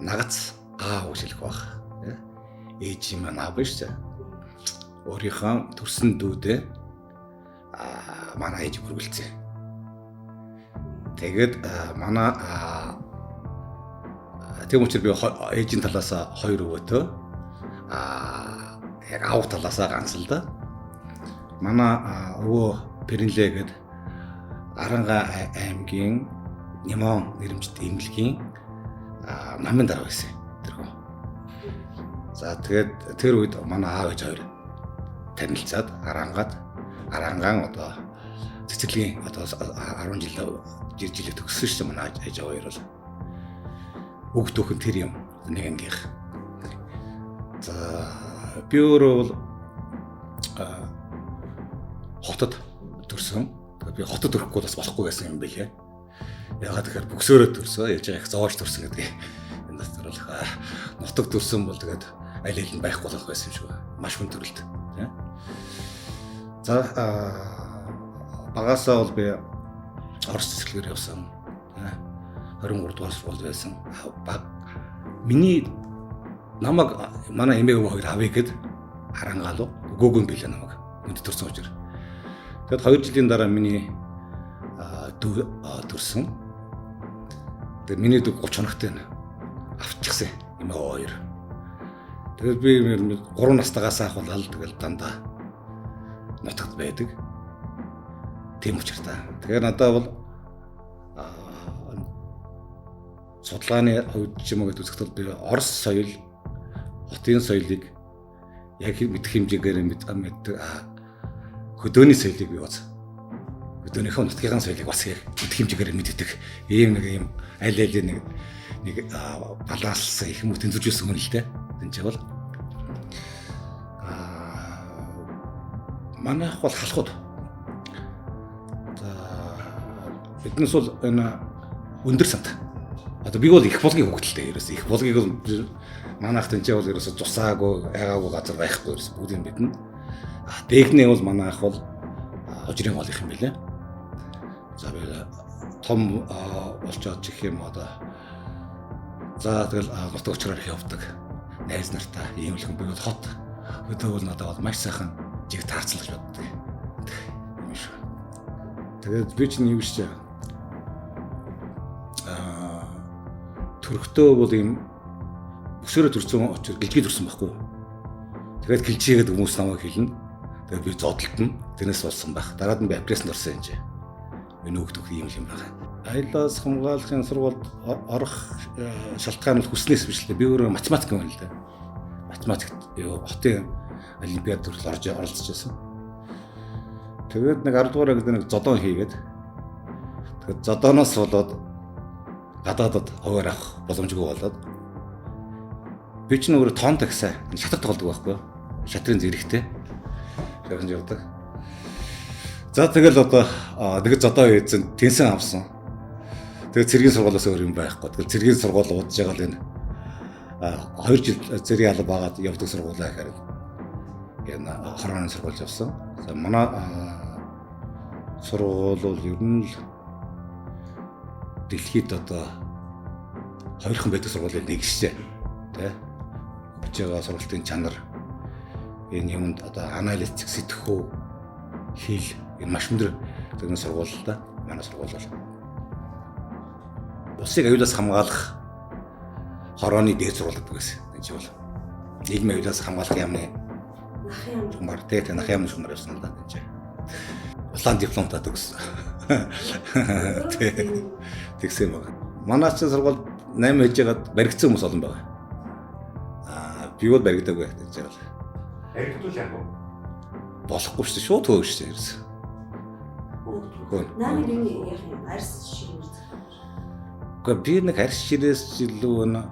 нагац үгэлэх баг. Ээж маань аав биш үү? Өөрийнхөө төрсөн дүүдээ манай ээж хүргэлцээ. Тэгээд манай тийм учраас би ээжийн талаас хоёр өвөөтэй яг аав талаас ганц л да. Манай өвөө Пэрэнлээ гээд Аранга аймгийн Нямон нэрмжит эмнэлгийн намын дараа байсан тэрхүү. За тэгээд тэр үед манай аав ээж хоёр танилцаад Арангаан одоо цэцэрлэгийн одоо 10 жилээ төгссөн шүү дээ манай ээж хоёр бол. Үг төхөн тэр юм нэг ангийнх. За би өөрөө бол хотод төрсөн. Би хотод төрөхгүй бас болохгүй байсан юм билээ. Ягаад гэхээр бөксөөрөө төрсөн, явж байгаа их зоож төрсөн гэдэг. Энэ дотор бол нутаг төрсөн бол тэгээд аль аль нь байхгүй болох байсан юм шиг байна. Маш хүн төрөлт. Тийм. За багасаа бол би Орос цэцэрлэгээр явсан. 23 дугаар сургууль байсан. Миний намайг манай эмээ өвөө хоёр авъя гэд харангаалуу өгөөгүй юм билээ намайг. Өнд төрсөн учраас. Тэгэд 2 жилийн дараа миний дүү төрсөн. Тэгээд миний дүү 30 хоногтой авчихсан эмээ хоёр. Тэгээд би 3 настайгаас ахвал тэгэл дандаа нутагт байдаг. Тийм учраас та. Тэгэхээр надад бол судалгааны хувьд ч юм уу гэдэг үзэхэд би Орос соёл, хотын соёлыг яг мэдэх хэмжээгээр мэддэг хөдөөний соёлыг би бас хөдөөнийхөө нутгийн соёлыг бас мэдэх хэмжээгээр мэддэг ийм нэг юм аль аль нэг баланс их юм тэнцвэрж ирсэн хүн л дээ. Тэнцээ бол манайх бол халахуд. За биднес бол энэ өндөр сант. Одоо би бол их болгын хөвгөлтэй ерөөс их болгыг бол манайх тэнцээ бол ерөөс цусаагүй айгаагүй газар байхгүй ерөөс бүгдийг мэднэ. Дээгнээ бол манайх бол хожрын голынх юм билээ. За би том болчоод чих юм одоо. За тэгэл нутаг очроор явдаг. Найз нартай иймлхэн би бол хот өдөө бол надад бол маш сайхан жиг таарцлагч боддог. Юм шүү. Тэгээд би чинь юу гэж төрхтөө бол ийм өсөөрө төрсөн очир гэлжиг төрсөн байхгүй. Тэгээд гэлжигээд хүмүүс намайг хэлнэ. Тэгээд би зодтолтно. Тэрнээс болсон байх. Дараад нь би апресэнд орсон юм чи. Энэ хүүхдүүд ийм юм байна. Аялаас хамгаалахын сургуульд орох шалтгаан нь хүснээс биш л дээ. Би өөрөө математик юм л дээ. Математикт хотын олимпиад төрөл оролцож байсан. Тэгээд нэг 10 дугаар ангид нэг зодон хийгээд тэгээд зодоноос болоод гадаадад хуваар авах боломжгүй болоод би ч нөгөө тоон таксаа шатар тоглодог байхгүй. Шатрын зэрэгтэй. Шахаж явдаг. За тэгэл одоо нэг зодоо үйдсэн тэнсэн авсан. Тэгээд цэргийн сургуулиас өөр юм байхгүй. Тэгэл цэргийн сургууль удаж байгаа л энэ 2 жил зэрэг алба багаад явдаг сургуулаа гэхээр энэ хорооны сургууль явсан. За манай сургууль бол ер нь л дэлхийд одоо хоёрхан байдаг сургуулийн нэг шээ. Тэ? Өгж байгаа сургалтын чанар энэ юмд одоо аналитик сэтгэхүй хэл энэ маш өндөр тэгний сургууль л да. Манай сургууль бол усыг аюулаас хамгаалах хорооны дээд сургууль гэдэг байсан. Энэ чинь бол нийгмийн аюулаас хамгаалах юмны чумар тэ нах юм чумар байсан л да. Энэ чинь улаан дипломтой төгссөн. Тэгсэн байна. Манай ч сургууль 8 хийж ягаад баригдсан хүмүүс олон байгаа. Би бол баригдаагүй гэж байна. Баригдуул яг уу? Болохгүй шүү дээ. Шууд хөөх шүү дээ. Намын юу яах юм? Арс шиг үү? Гэхдээ би нэг арс ширээс жилүү нэ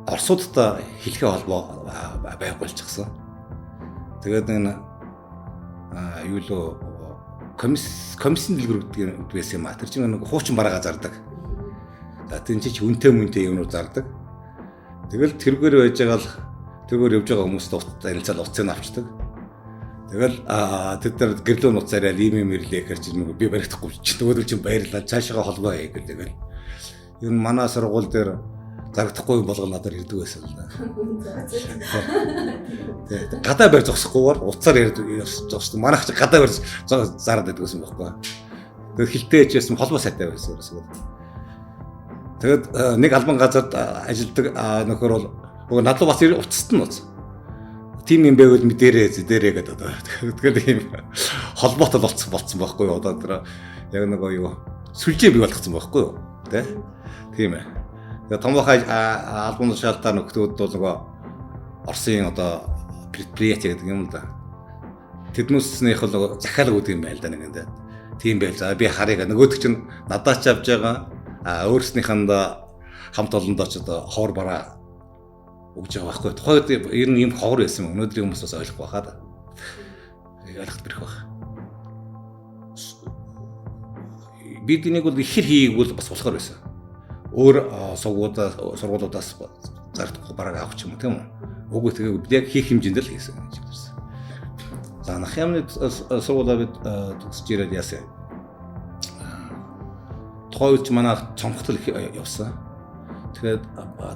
Оросуудтай хэлхээ холбоо байхгүй болчихсон. Тэгээд нэг юу лөө комиссийн дэлгэр гэдэг байсан юм а. Тэр чинь нэг хуучин бараагаа зардаг. За тийм чи үнтэй юмнууд зардаг. Тэгэл тэргээр байж байгаа л тэргээр явж байгаа хүмүүст танилцаад уцыг авчдаг. Тэгэл тэд нар гэрлөө нуцаарай ийм ирлээ гэхэр чинь би баригдахгүй чи нөгөөдөл чинь баярлаа цаашаа холбоо хий гэл тэгэл. Ер нь манай сургууль дээр зарагдахгүй болгоно надад ирдэг байсан л да. Тэгээ гадаа барь зогсохгүйгээр уцаар зогсдог. Манайх ч гадаа барь зараад байдаг гэсэн байхгүй. Тэгээд хилтэй ээжсэн холбоо сайтай байсан ерөөсөө. Тэгээд нэг албан газарт ажилладаг нөхөр бол нөгөө надлуу бас уцсан нь. Тим юм байвал мэдэрээ гэдэг одоо. Тэгэхээр ийм холбоотой болцсон байхгүй юу? Одоо тэр яг нөгөө юу сүлжээ бий болгоцсон байхгүй юу? Тэ? Тийм ээ. Тэгээ томхой албан тушаалтаар нөхдүүд бол нөгөө Оросын одоо предприятие гэдэг юм л да. Тэднүүснийх бол захиалга үүд юм байл да нэгэндээ. Тийм байл. За би харъя. Нөгөөдөг чинь надад ч авж байгаа өөрснийхэнд хамт олондоо ч одоо ховор бараа өгж байгаа байхгүй. Тухайд ер нь юм ховор байсан юм. Өнөөдрийн хүмүүс бас ойлгохгүй хаа да. Ойлгох бэрх байх. Бид энийг бол ихэр хийгүүл бас болохоор байсан. Өөр сургуулиудаас зардахгүй бараг авах ч юм тийм үү. Үгүй тэгээ бид яг хийх хэмжээнд л хийсэн гэж хэлсэн. За Нахимны сургуулаа бид төгсөж ирээд яасан. Тухайн үед манай цомхтол явсан. Тэгээд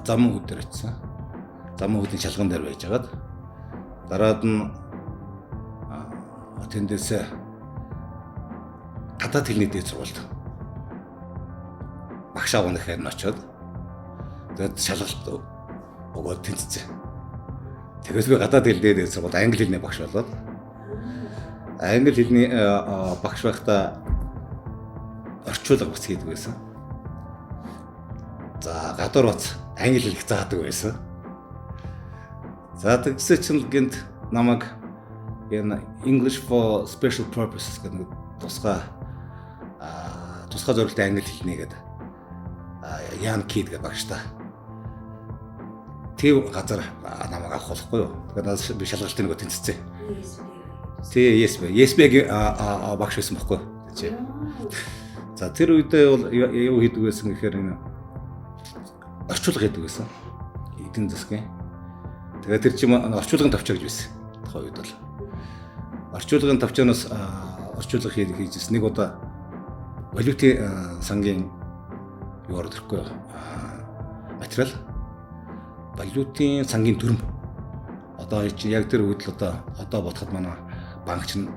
зам үүд дээр очсон. Зам үүдийн шалган дээр байж хагаад дараад нь тэндээс гадаад хэлний дээд сургуульд багш агуулгын нь очиод тэгээд шалгалт өгөөд тэнцсэн. Тэгээс би гадаад хэл дээд сургуульд англи хэлний багш болоод англи хэлний багш байхдаа орчуулга бас хийдэг байсан. За гадуур бац англи хэлийг заадаг байсан. За тэгсэн чинь гэнт намайг энэ English for Special Purposes гэдэг тусгай зорилттой англи хэлнийгээд Ян Кид гэдэг багштай. Тэв газар намайг авах болохгүй юу. Тэгээд би шалгалтын нөгөө тэнцсэн. Yes бэ багш байсан байхгүй юу. За тэр үедээ бол юу хийдэг байсан гэхээр энэ орчуулга хийдэг байсан. Эдийн засгийн. Тэгээд тэр чим орчуулгын тавчаа гэж байсан. Тухайн үед бол орчуулгын тавчаанаас орчуулга хийжсэн нэг удаа валютын сангийн юу ордог ирэхгүй материал валютын сангийн дүрм одоо яг тэр үед л одоо бодоход манай банк чинь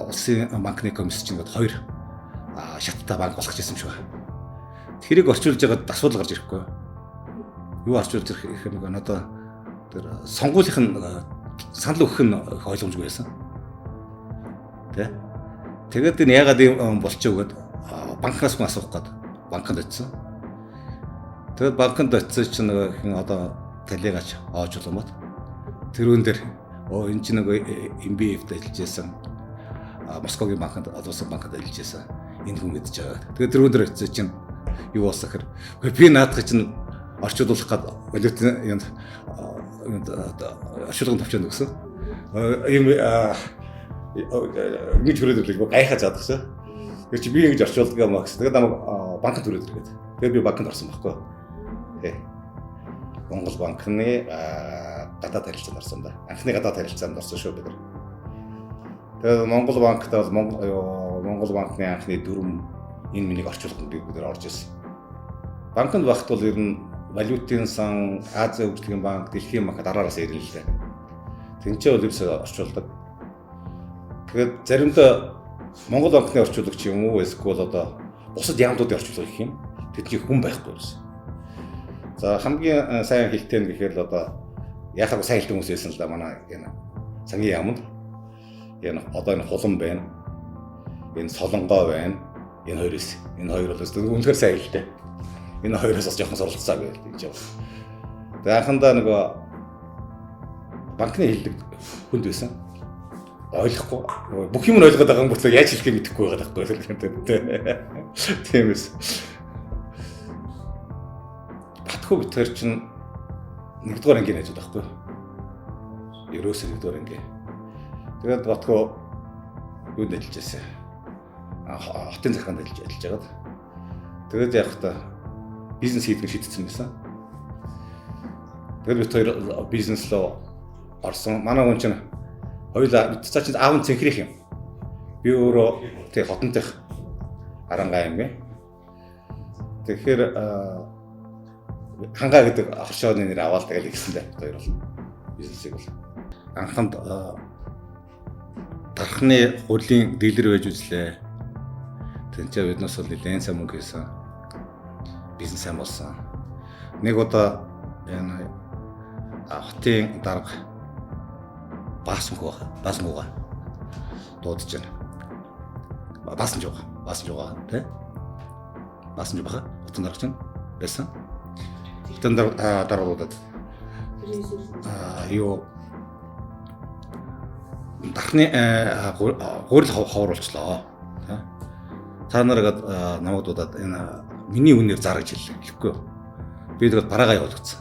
улсын банкны комисс чинь хоёр шаттай банк болгож ирсэн юм шиг байна. Тэрийг орчуулж байгаад асуудал гарч ирэхгүй. Юу орчуулж ирэх гэх юм одоо тэр сонгуулийнх нь санал өгөх нь ойлгомжгүй байсан. Тэгээд энэ ягаад юм болчих вэ гэд банкнаас нь асуух гээд банкнд очсон. Тэгээд банкнд очсон чинь нэг хин одоо талигач оожулмат тэрүүн дээр энэ чинь нэг MBF-д ажиллаж байсан. Москвагийн банкнд улсын банкнд ажиллаж байсан. Энэ хүн мэдж байгаа. Тэгээд тэрүүн дээр очсон чинь юу болсон гэхээр би наадах чинь орчуулах гээд валютын юм орчуулгын тавчаанд өгсөн. Ийм ингэж хүрээд ирлээ гайхаж чадчихсан. Тэр чи би ингэж орчуулдаг юм аа гэсэн. Тэгээд намайг банкнд хүрээд иргээд. Тэгээд би банкнд орсон байхгүй. Тэ. Монгол банкны гадаад харилцаанд орсон да. Анхны гадаад харилцаанд орсон шүү бид нар. Тэгээд Монгол банкт бол Монгол банкны анхны дүрм энэ миний орчуулганд бид нар орж ирсэн. Банкнд багт бол ер нь валютын сан, Азийн хөгжлийн банк, Дэлхийн банк дараараас ирнэ л дээ. Тэнцээ бол ерөөсөө орчуулдаг. Тэгээд заримдаа Монгол банкны орчуулагч юм уу эсвэл одоо бусад яамдуудын орчуулга гэх юм. Тэдний хүн байхгүй байсан. За хамгийн сайн хэлтэй нь гэхээр л одоо яхаг сайн хэлтэй хүмүүс байсан л да манай энэ сангийн яамд. Энэ одоо энэ хулан байна. Энэ солонгоо байна. Энэ хоёроос. Энэ хоёр бол үнэхээр сайн хэлтэй. Энэ хоёроос бас жоохон суралцсан гэж яваа. Тэгээ анхандаа нөгөө банкны хэлдэг хүнд байсан. Ойлгохгүй. Бүх юм нь ойлгоод байгаа юм бол яаж хэлэхээ мэдэхгүй байгаа байхгүй. Тиймээс. Батхуу битэр чинь нэгдүгээр ангийн ажил байхгүй. Ерөөсөө нэгдүгээр анги. Тэгээд батхуу юунд ажиллаж байсан. Хотын захаанд ажиллаж байгаад. Тэгээд яг та бизнес хийдэг шийдсэн байсан. Тэгээд бид хоёр бизнес руу орсон. Манай хүн чинь хоёулаа цаа чинь аав нь цэнхрэх юм. Би өөрөө тэг хотонтойх Арангаа юм бэ. Тэгэхээр хангаа гэдэг оршооны нэр аваад тэгэл ихсэн дээ. Хоёр бол бизнесийг бол анханд дархны хурлын дилер байж үзлээ. Тэнцээ биднээс бол нэлээд сайн мөнгө хийсэн. Бизнес сайн болсон. Нэг удаа энэ хотын дарга баасмууга дуудаж байна. Баасмж байгаа тий. Баасмж байгаа. Хотын дарга чинь байсан. Хотын дарга дуудаад юу дархны гурил ховруулчлаа. Та нарыг намайг дуудаад энэ миний үнээр зар гэж хэллээ. Би тэгээд бараагаа явуулсан.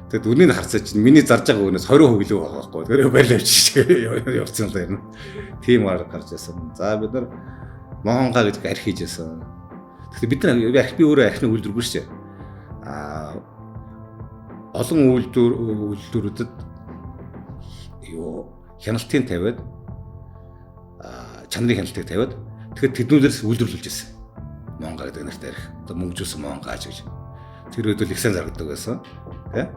Тэгэд үнийг харцаа чинь миний зарж байгаа үнээс 20% илүү байгаа байхгүй. Тэр барил авчиж явцсан л юм. Тийм арга гарч ирсэн. За бид нар Монхонгаа гэдэг арх хийжсэн. Тэгэхээр бид нар арх би өөрөө архны үйлдвэргүй шүү дээ. Олон үйлдвэрүүдэд юу хяналтын тавиад чанарын хяналтыг тавиад тэгэхээр тэднүүдээс үйлдвэрлүүлж ирсэн. Монго гэдэг нэртэй арх. Одоо мөнгөжүүлсэн Монгоаж гэж. Тэр үед л их сайн зарагддаг байсан. Тэ?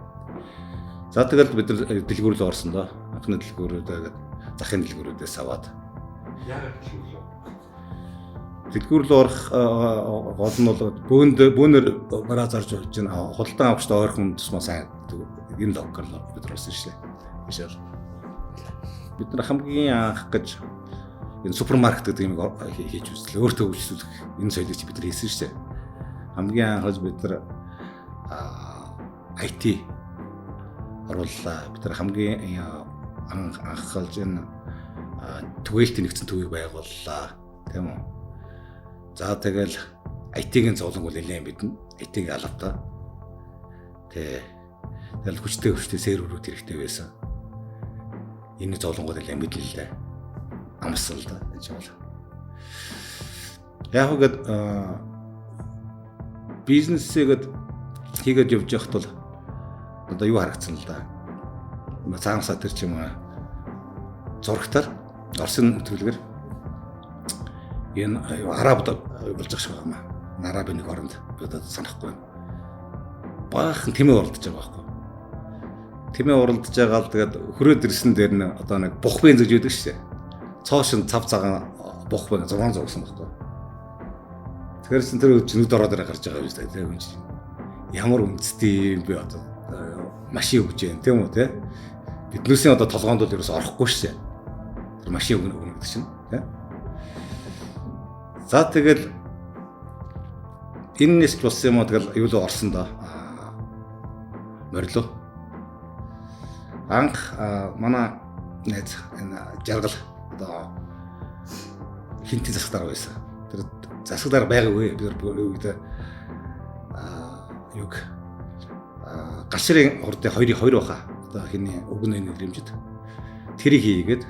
За тэгэл бид нар дэлгүүр рүү орсон доо. Анхны дэлгүүрүүдээ захын дэлгүүрүүдээс аваад. Яагаад дэлгүүр? Дэлгүүр рүү орох гол нь бол бөөнөр бараа зарж явж байна. Худалдан авахчтай ойрхон тусмаа сайн энэ логикоор бид нар орсон шээ. Бишээ. Бид нар хамгийн анх гэж энэ супермаркет гэдэг юм хийж үзлээ. Өөртөө хөгжүүлэх энэ соёлыг бид нар хийсэн шүү дээ. Хамгийн анхаж бид нар IT орууллаа. Бид нар хамгийн анхалж энэ түгээлтийн нэгдсэн төвийг байгууллаа. Тийм үү? За тэгэл IT-ийн зовлон бол нэлээд бидэн. IT-ийг алавтаа. Тэгэл хүчтэй серверүүд хэрэгтэй байсан. Энэ зовлонгууд нэлээд мэдлээ. Амссан л да гэж байна. Яг үгээд бизнесээгээд хийгээд явж байхад бол одоо юу харагдсан л да. Цаанасаа тэр чим зурагтаар Оросын төлөвлөгөр энэ арабд болж байгаа шиг байна. Арабын нэг оронд одоо санахгүй. Баахан тэмээ оролдож байгаа байхгүй. Тэмээ оролдож байгаа л тэгээд хөрөөд ирсэн дээр нь одоо нэг бух бенз гэж яддаг шээ. Цоошин цав цагаан бух бенз 600 гэсэн байхгүй. Тэгэхээр чин тэр нүд ороод гарч байгаа юм шүү дээ. Тэр чинь ямар үндэстэй юм бэ одоо машин өгч जैन тийм үү те. Биднээсээ одоо толгоонд бол ерөөс орохгүй шээ. Тэр машин өгнө гэдэг чинь те. За тэгэл энэс ч болсон юм уу тэгэл юу л орсон да. Морилоо. Анх манай найз энэ жаргал одоо хинтийн засгаар байсан. Тэр засгаар байгаагүй бид үед юг гашрын хурдын хоёр баха одоо хиний өгнө нэрэмжид тэрийг хийгээд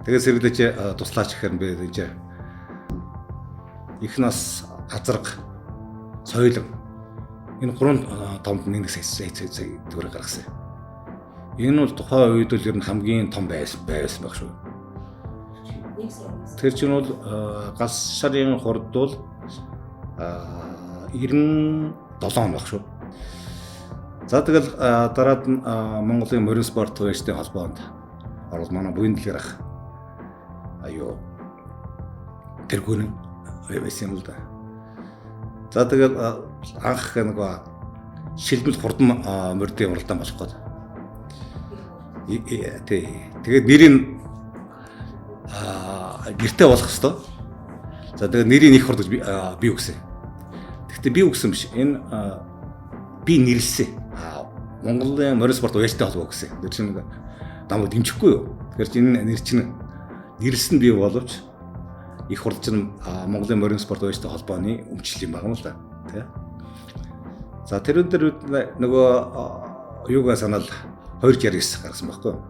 тэгээд сэргэлж туслаач гэхээр би энэ их нас азарга соёлон энэ гурван томд нэг сая төгрөг гаргасан. Энэ бол тухайн үед л ер нь хамгийн том байсан байх шүү. Тэр чинь бол гас шарын хурд бол 97 он баг шүү. За тэгэл дараад нь Монголын морин спорт туристын холбоонд орол манай буян дэлгэр ах аюу тэргүүн байсан юм л да. За тэгэл анх нэг шилбэл хурдан мордын уралдаан болох гээд. Тэгээд нэрийг гэртээ болох хэвээр. За тэгээд нэрийг их хурд би өгсөн. Гэхдээ би өгсөн биш. Энэ би нэрлсэн. Монголын морин спорт уялдаа холбоо гэсэн. Тэр чинь намайг дэмжихгүй юу? Тэгэхээр чинь энэ нэр чинь нэрлсэн би боловч их хурд чинь Монголын морин спорт уялдаа холбооны өмчлөл юм байна л да. Тэ. За тэрүүн дээр нөгөө юугаа санаал 269 гаргасан байхгүй юу?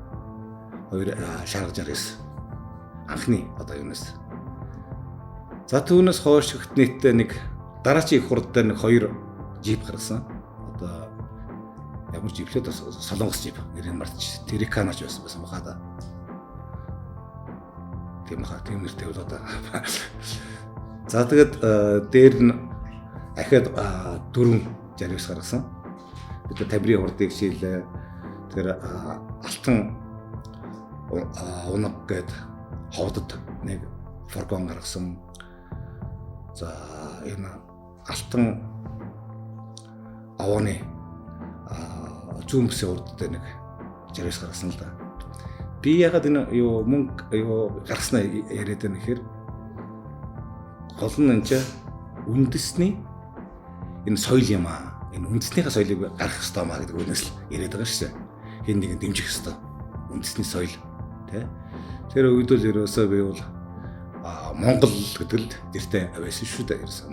2 шаргаж 69. Анхны одоо юунаас. За түүнээс хойш ихт нийтдээ нэг дараачийн их хурд дээр нэг 2 жип гаргасан. Одоо ямар жиплээд солонгос жип нэрийг мартчих. Териканач байсан баха да. Тийм нэртэй бол одоо. За тэгээд дээр нь ахад 4 69 гаргасан. Бид тамирын хурдыг шийлээ. Тэгэхээр алтан унаг гээд ховдод нэг фургон гаргасан. За энэ алтан авааны зүүн бүсийн урдтай нэг 69 гаргасан л да. Би ягаад энэ мөнгө гаргаснаа яриад байна гэхээр гол нь энэ үндэсний энэ соёл юм аа. Энэ үндэснийхээ соёлыг гаргах хэрэгтэй маа гэдэг үгнээс л яриад байгаа шүү дээ. Хин нэг нь дэмжих хэрэгтэй. Үндэсний соёл тий. Тэр үед л ерөөсөө би бол Монгол гэдэг л дэртэй байсан шүү дээ. Ерөөсөө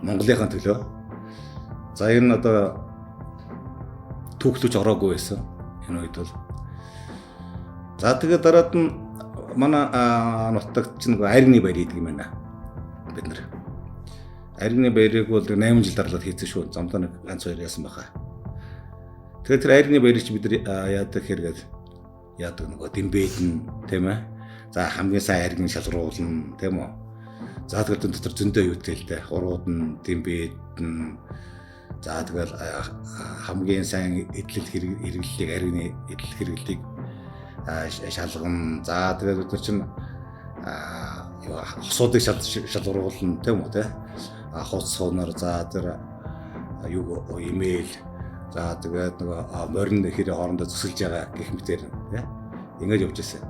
Монголынхаа төлөө. За энэ одоо түүхлүүч ороогүй байсан. Энэ үед бол. За тэгээд дараад нь манай нутагт чинь айрны баяр гэдэг юм байна. Бид нар айрны баярыг бол 8 жил дарлаад хийсэн шүү. Замдаа нэг ганц хоёр яасан баха. Тэгэхээр тэр айрны баярыг чи бид нар яадаг хэрэг яадаг нөгөө дэмбэдэн тийм ээ. За хамгийн сайн айрны шалруулна тийм үү. За тэгэл дотор зөндөө юутэй л дээ. Урууд нь дэмбэдэн. За тэгэл хамгийн сайн эдлэл хэрэглэлийг айрны эдлэл хэрэглэлийг шалгана. За тэгээд бид нар чинь хосуудыг шалгуулна тийм үү те. Хуц суунаар за тэр имэйл за тэгээд нөгөө морин хэрэг хоорондоо зөсөлж байгаа гэх мэтэр те. Ингэж явж байсан.